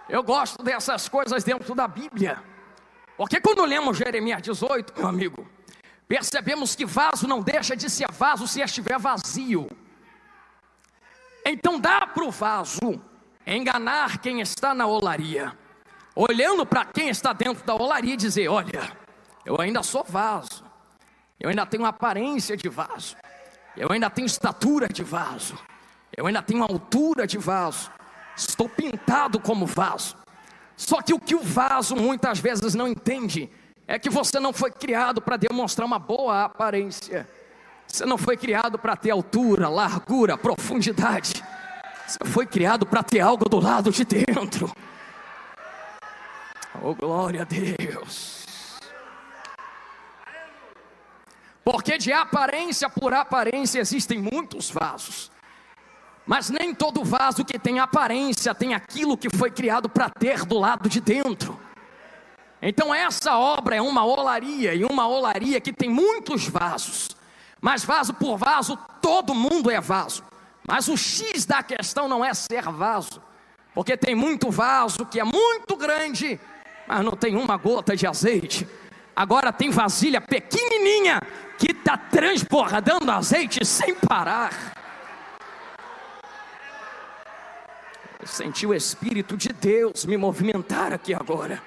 Eu gosto dessas coisas dentro da Bíblia, porque quando lemos Jeremias 18, meu amigo, percebemos que vaso não deixa de ser vaso se estiver vazio. Então dá para o vaso enganar quem está na olaria, olhando para quem está dentro da olaria e dizer: olha, eu ainda sou vaso, eu ainda tenho aparência de vaso, eu ainda tenho estatura de vaso, eu ainda tenho altura de vaso, estou pintado como vaso. Só que o vaso muitas vezes não entende é que você não foi criado para demonstrar uma boa aparência. Você não foi criado para ter altura, largura, profundidade. Você foi criado para ter algo do lado de dentro. Oh, glória a Deus. Porque de aparência por aparência existem muitos vasos, mas nem todo vaso que tem aparência tem aquilo que foi criado para ter do lado de dentro. Então essa obra é uma olaria, e uma olaria que tem muitos vasos. Mas vaso por vaso, todo mundo é vaso. Mas o X da questão não é ser vaso, porque tem muito vaso que é muito grande, mas não tem uma gota de azeite. Agora tem vasilha pequenininha que está transbordando azeite sem parar. Eu senti o Espírito de Deus me movimentar aqui agora.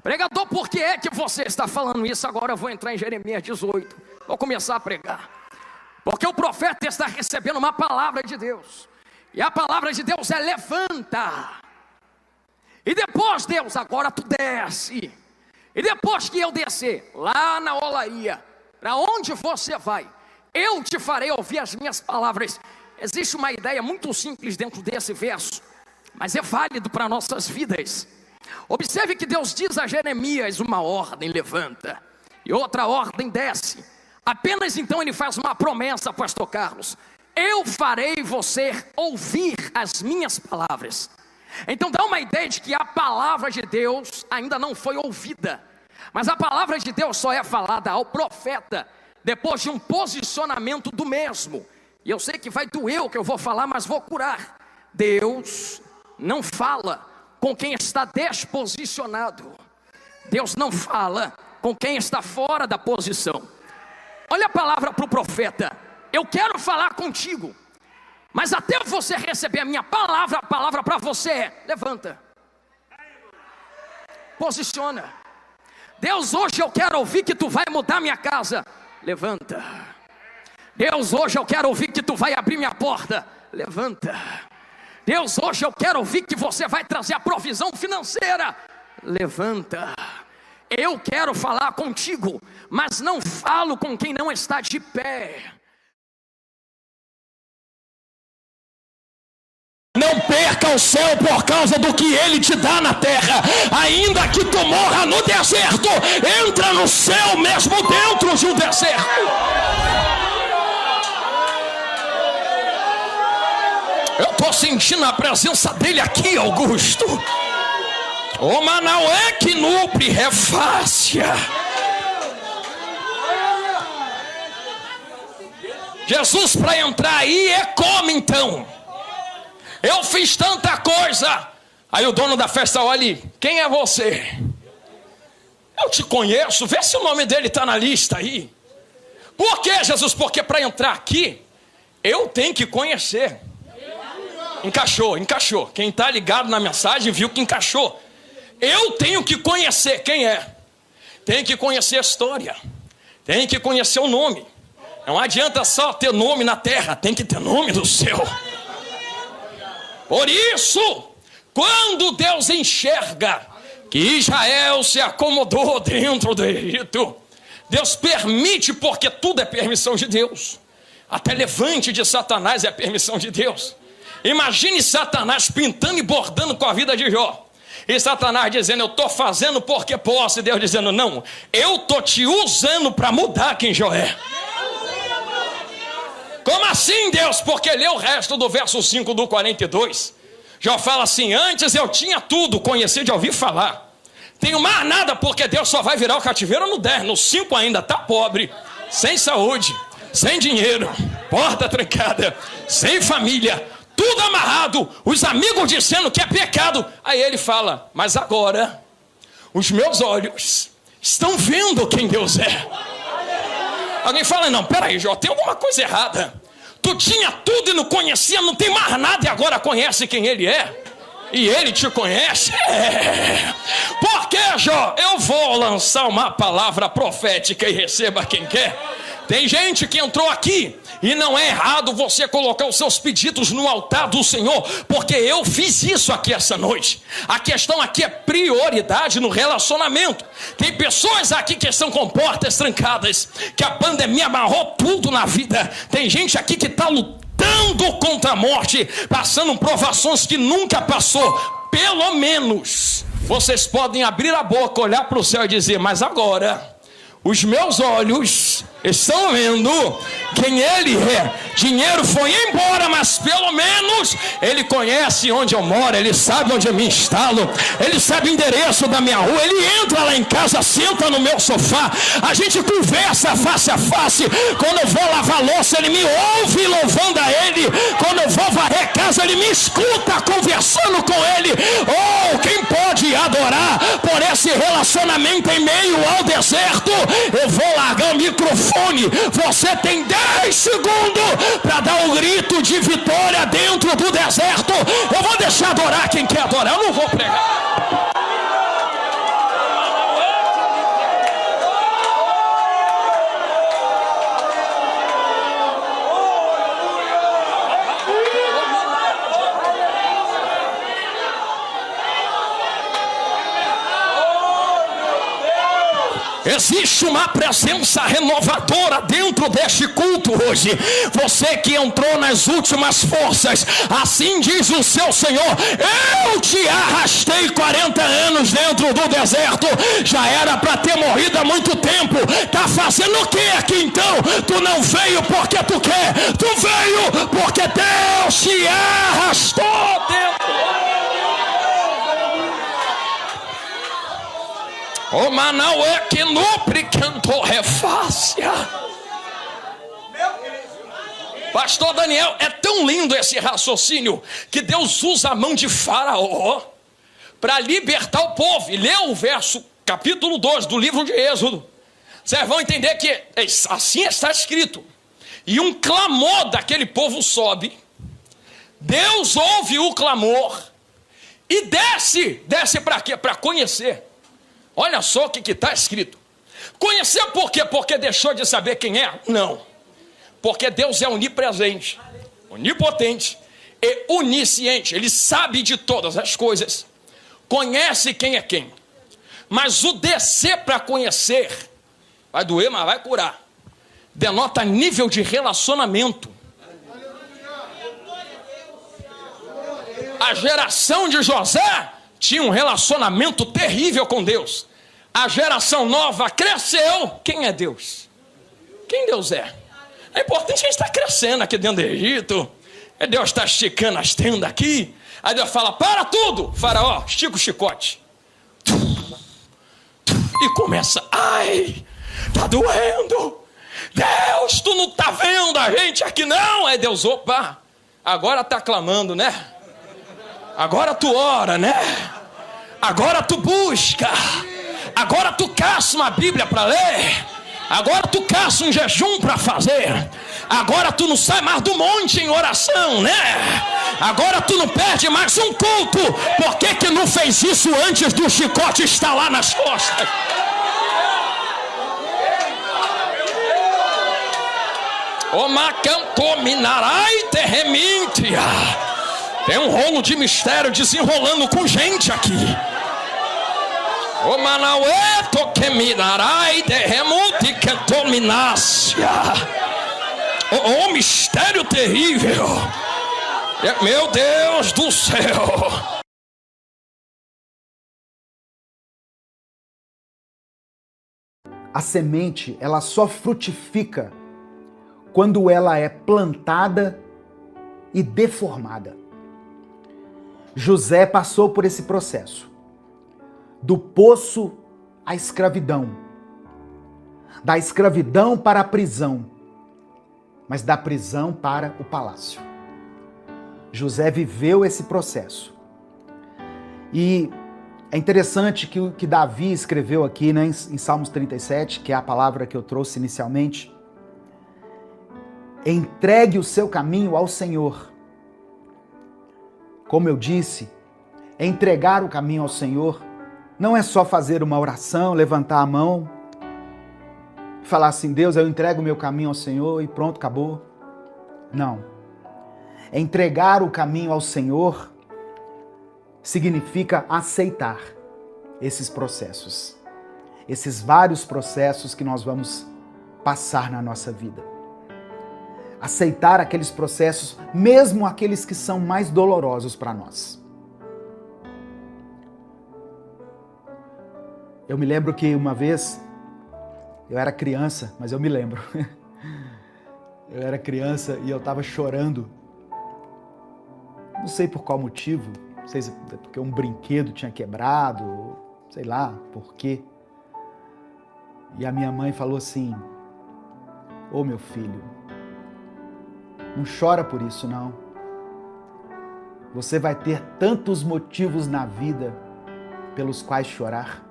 Pregador, por que é que você está falando isso agora? Eu vou entrar em Jeremias 18, vou começar a pregar. Porque o profeta está recebendo uma palavra de Deus, e a palavra de Deus é: levanta. E depois, Deus, agora tu desce. E depois que eu descer lá na olaria, para onde você vai, eu te farei ouvir as minhas palavras. Existe uma ideia muito simples dentro desse verso, mas é válido para nossas vidas. Observe que Deus diz a Jeremias uma ordem: levanta, e outra ordem: desce. Apenas então ele faz uma promessa, pastor Carlos: eu farei você ouvir as minhas palavras. Então dá uma ideia de que a palavra de Deus ainda não foi ouvida, mas a palavra de Deus só é falada ao profeta depois de um posicionamento do mesmo. E eu sei que vai doer o que eu vou falar, mas vou curar. Deus não fala com quem está desposicionado. Deus não fala com quem está fora da posição. Olha a palavra para o profeta: eu quero falar contigo, mas até você receber a minha palavra, a palavra para você é: levanta, posiciona. Deus, hoje eu quero ouvir que tu vai mudar minha casa. Levanta. Deus, hoje eu quero ouvir que tu vai abrir minha porta. Levanta. Deus, hoje eu quero ouvir que você vai trazer a provisão financeira. Levanta. Eu quero falar contigo, mas não falo com quem não está de pé. Não perca o céu por causa do que ele te dá na terra. Ainda que tu morra no deserto, entra no céu mesmo dentro de um deserto. Eu estou sentindo a presença dele aqui, Augusto. O Manaué que nubre refácia. Jesus, para entrar aí é como então? Eu fiz tanta coisa. Aí o dono da festa olha: quem é você? Eu te conheço, vê se o nome dele está na lista aí. Por que, Jesus? Porque para entrar aqui eu tenho que conhecer. Encaixou. Quem está ligado na mensagem viu que encaixou. Eu tenho que conhecer quem é. Tenho que conhecer a história. Tenho que conhecer o nome. Não adianta só ter nome na terra, tem que ter nome do céu. Por isso, quando Deus enxerga que Israel se acomodou dentro do Egito, Deus permite, porque tudo é permissão de Deus. Até levante de Satanás é permissão de Deus. Imagine Satanás pintando e bordando com a vida de Jó. E Satanás dizendo: eu estou fazendo porque posso. E Deus dizendo: não, eu estou te usando para mudar quem Jó é. Como assim, Deus? Porque lê o resto do verso 5 do 42. Jó fala assim: antes eu tinha tudo, conheci de ouvir falar. Tenho mais nada, porque Deus só vai virar o cativeiro no 10. No 5 ainda está pobre, sem saúde, sem dinheiro, porta trancada, sem família. tudo amarrado, os amigos dizendo que é pecado. Aí ele fala: mas agora os meus olhos estão vendo quem Deus é. Alguém fala: não, peraí, Jó, tem alguma coisa errada. Tu tinha tudo e não conhecia, não tem mais nada e agora conhece quem ele é. E ele te conhece? Por que, Jó? Eu vou lançar uma palavra profética e receba quem quer. Tem gente que entrou aqui e não é errado você colocar os seus pedidos no altar do Senhor, porque eu fiz isso aqui essa noite. A questão aqui é prioridade no relacionamento. Tem pessoas aqui que estão com portas trancadas, que a pandemia amarrou tudo na vida. Tem gente aqui que está lutando contra a morte, passando provações que nunca passou. Pelo menos vocês podem abrir a boca, olhar para o céu e dizer: mas agora os meus olhos estão vendo quem ele é. Dinheiro foi embora, mas pelo menos ele conhece onde eu moro, ele sabe onde eu me instalo, ele sabe o endereço da minha rua, ele entra lá em casa, senta no meu sofá, a gente conversa face a face. Quando eu vou lavar louça, ele me ouve louvando a ele. Quando eu vou varrer a casa, ele me escuta conversando com ele. Oh, quem pode adorar por esse relacionamento em meio ao deserto? Eu vou largar o microfone. Você tem 10 segundos para dar um grito de vitória dentro do deserto. Eu vou deixar adorar quem quer adorar, eu não vou pregar. Existe uma presença renovadora dentro deste culto hoje. Você que entrou nas últimas forças, assim diz o seu Senhor: eu te arrastei 40 anos dentro do deserto. Já era para ter morrido há muito tempo. Tá fazendo o que aqui então? Tu não veio porque tu quer, tu veio porque Deus te arrastou dentro. O Manauê que nupre cantou refácia. Pastor Daniel, é tão lindo esse raciocínio que Deus usa a mão de Faraó para libertar o povo. E lê o verso, capítulo 2 do livro de Êxodo. Vocês vão entender que assim está escrito. E um clamor daquele povo sobe. Deus ouve o clamor e desce para quê? Para conhecer. Olha só o que está escrito. Conhecer por quê? Porque deixou de saber quem é? Não. Porque Deus é onipresente, onipotente e onisciente. Ele sabe de todas as coisas. Conhece quem é quem. Mas o descer para conhecer vai doer, mas vai curar. Denota nível de relacionamento. A geração de José tinha um relacionamento terrível com Deus. A geração nova cresceu. Quem é Deus? Quem Deus é? É importante a gente estar crescendo aqui dentro do Egito. Deus está esticando as tendas aqui. Aí Deus fala: para tudo, Faraó, estica o chicote. E começa: ai, tá doendo. Deus, tu não tá vendo a gente aqui não? Aí Deus: opa, agora tá clamando, né? Agora tu ora, né? Agora tu busca. Agora tu caça uma Bíblia para ler. Agora tu caça um jejum para fazer. Agora tu não sai mais do monte em oração, né? Agora tu não perde mais um culto. Por que não fez isso antes do chicote estar lá nas costas? O macanto minarai terremintia. Tem um rolo de mistério desenrolando com gente aqui. O Manauê toque minarai terremuti cantominácia. O mistério terrível. Meu Deus do céu. A semente, ela só frutifica quando ela é plantada e deformada. José passou por esse processo. Do poço à escravidão. Da escravidão para a prisão. Mas da prisão para o palácio. José viveu esse processo. E é interessante que o que Davi escreveu aqui, né, em Salmos 37, que é a palavra que eu trouxe inicialmente. Entregue o seu caminho ao Senhor. Como eu disse, entregar o caminho ao Senhor não é só fazer uma oração, levantar a mão, falar assim, Deus, eu entrego o meu caminho ao Senhor e pronto, acabou. Não. Entregar o caminho ao Senhor significa aceitar esses processos, esses vários processos que nós vamos passar na nossa vida. Aceitar aqueles processos, mesmo aqueles que são mais dolorosos para nós. Eu me lembro que uma vez, eu era criança, mas eu me lembro. Eu era criança e eu estava chorando. Não sei por qual motivo, não sei se é porque um brinquedo tinha quebrado, sei lá por quê. E a minha mãe falou assim, ô meu filho, não chora por isso não. Você vai ter tantos motivos na vida pelos quais chorar.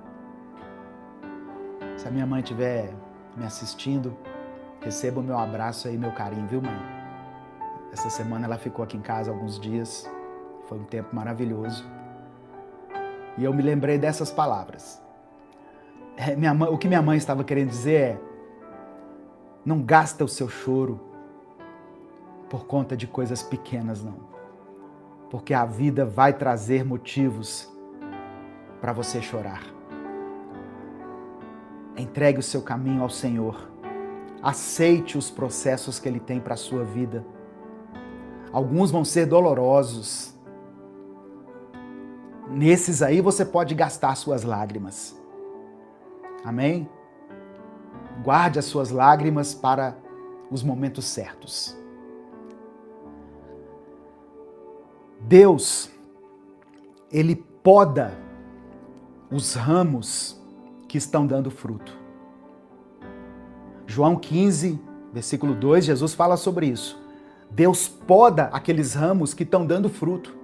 Se a minha mãe estiver me assistindo, receba o meu abraço aí, meu carinho, viu, mãe? Essa semana ela ficou aqui em casa alguns dias, foi um tempo maravilhoso. E eu me lembrei dessas palavras. O que minha mãe estava querendo dizer é, não gasta o seu choro por conta de coisas pequenas, não. Porque a vida vai trazer motivos para você chorar. Entregue o seu caminho ao Senhor. Aceite os processos que Ele tem para a sua vida. Alguns vão ser dolorosos. Nesses aí você pode gastar suas lágrimas. Amém? Guarde as suas lágrimas para os momentos certos. Deus, Ele poda os ramos que estão dando fruto. João 15, versículo 2, Jesus fala sobre isso. Deus poda aqueles ramos que estão dando fruto.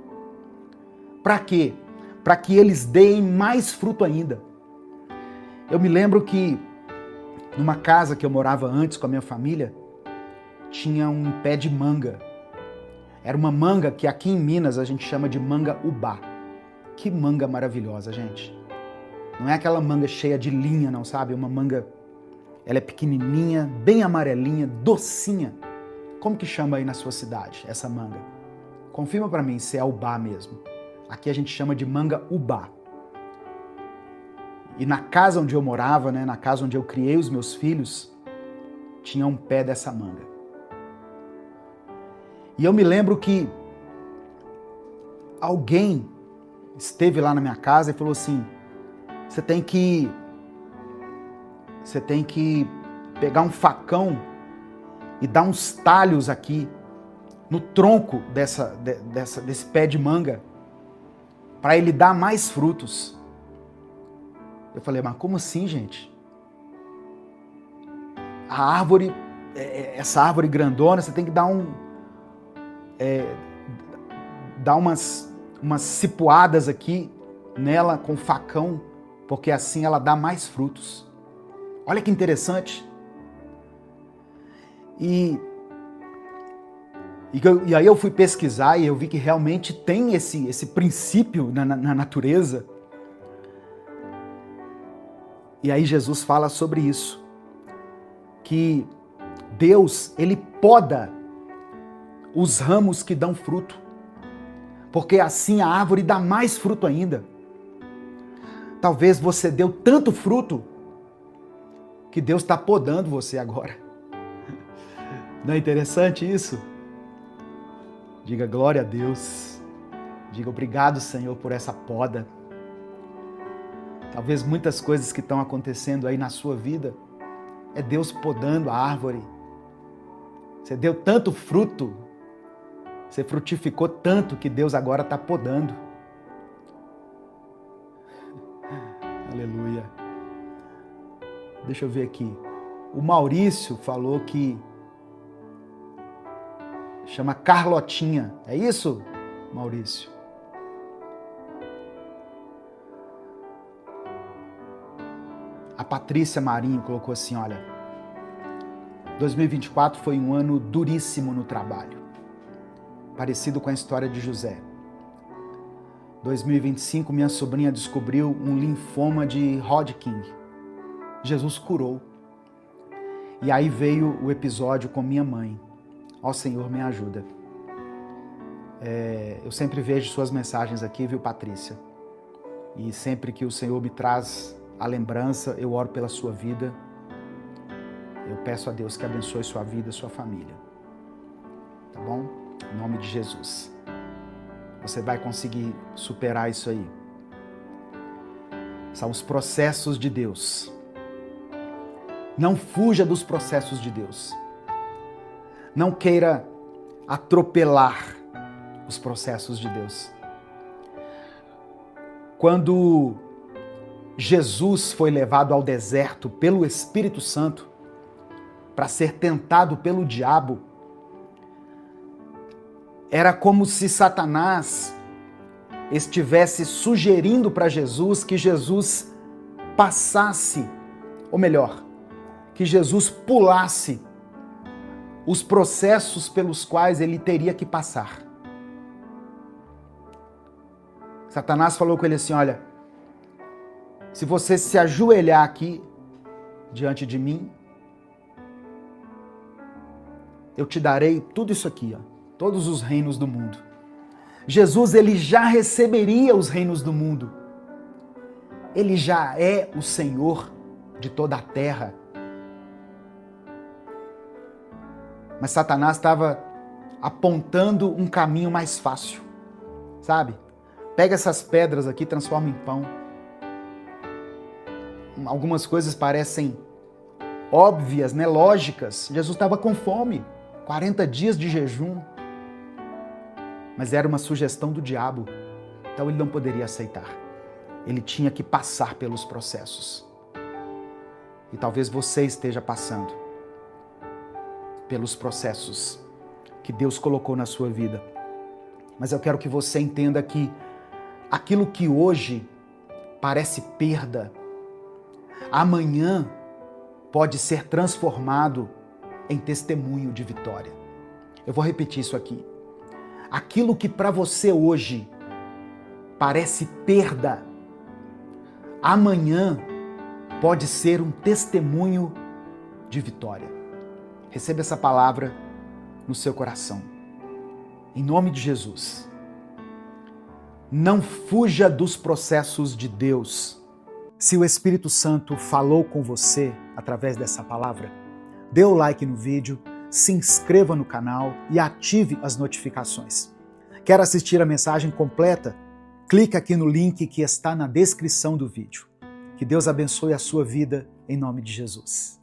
Para quê? Para que eles deem mais fruto ainda. Eu me lembro que numa casa que eu morava antes com a minha família, tinha um pé de manga. Era uma manga que aqui em Minas a gente chama de manga ubá. Que manga maravilhosa, gente. Não é aquela manga cheia de linha, não, sabe? Uma manga, ela é pequenininha, bem amarelinha, docinha. Como que chama aí na sua cidade, essa manga? Confirma para mim se é ubá mesmo. Aqui a gente chama de manga ubá. E na casa onde eu morava, né, na casa onde eu criei os meus filhos, tinha um pé dessa manga. E eu me lembro que alguém esteve lá na minha casa e falou assim, você tem que pegar um facão e dar uns talhos aqui no tronco desse pé de manga para ele dar mais frutos. Eu falei, mas como assim, gente? A árvore, essa árvore grandona, você tem que dar umas cipuadas aqui nela com facão, porque assim ela dá mais frutos. Olha que interessante. E aí eu fui pesquisar e eu vi que realmente tem esse princípio na natureza. E aí Jesus fala sobre isso, que Deus, Ele poda os ramos que dão fruto, porque assim a árvore dá mais fruto ainda. Talvez você deu tanto fruto que Deus está podando você agora. Não é interessante isso? Diga glória a Deus. Diga obrigado, Senhor, por essa poda. Talvez muitas coisas que estão acontecendo aí na sua vida é Deus podando a árvore. Você deu tanto fruto, você frutificou tanto que Deus agora está podando. Aleluia. Deixa eu ver aqui. O Maurício falou que Chama Carlotinha. É isso, Maurício? A Patrícia Marinho colocou assim, olha, 2024 foi um ano duríssimo no trabalho, parecido com a história de José. 2025, minha sobrinha descobriu um linfoma de Hodgkin. Jesus curou. E aí veio o episódio com minha mãe. Ó Senhor, me ajuda. Eu sempre vejo suas mensagens aqui, viu, Patrícia? E sempre que o Senhor me traz a lembrança, eu oro pela sua vida. Eu peço a Deus que abençoe sua vida, sua família. Tá bom? Em nome de Jesus. Você vai conseguir superar isso aí. São os processos de Deus. Não fuja dos processos de Deus. Não queira atropelar os processos de Deus. Quando Jesus foi levado ao deserto pelo Espírito Santo para ser tentado pelo diabo, era como se Satanás estivesse sugerindo para Jesus que Jesus passasse, ou melhor, que Jesus pulasse os processos pelos quais ele teria que passar. Satanás falou com ele assim, olha, se você se ajoelhar aqui diante de mim, eu te darei tudo isso aqui, ó, todos os reinos do mundo. Jesus, ele já receberia os reinos do mundo. Ele já é o Senhor de toda a terra. Mas Satanás estava apontando um caminho mais fácil, sabe? Pega essas pedras aqui, transforma em pão. Algumas coisas parecem óbvias, né? Lógicas. Jesus estava com fome, 40 dias de jejum. Mas era uma sugestão do diabo, então ele não poderia aceitar. Ele tinha que passar pelos processos. E talvez você esteja passando pelos processos que Deus colocou na sua vida. Mas eu quero que você entenda que aquilo que hoje parece perda, amanhã pode ser transformado em testemunho de vitória. Eu vou repetir isso aqui. Aquilo que para você hoje parece perda, amanhã pode ser um testemunho de vitória. Receba essa palavra no seu coração. Em nome de Jesus. Não fuja dos processos de Deus. Se o Espírito Santo falou com você através dessa palavra, dê o like no vídeo, se inscreva no canal e ative as notificações. Quer assistir a mensagem completa? Clique aqui no link que está na descrição do vídeo. Que Deus abençoe a sua vida em nome de Jesus.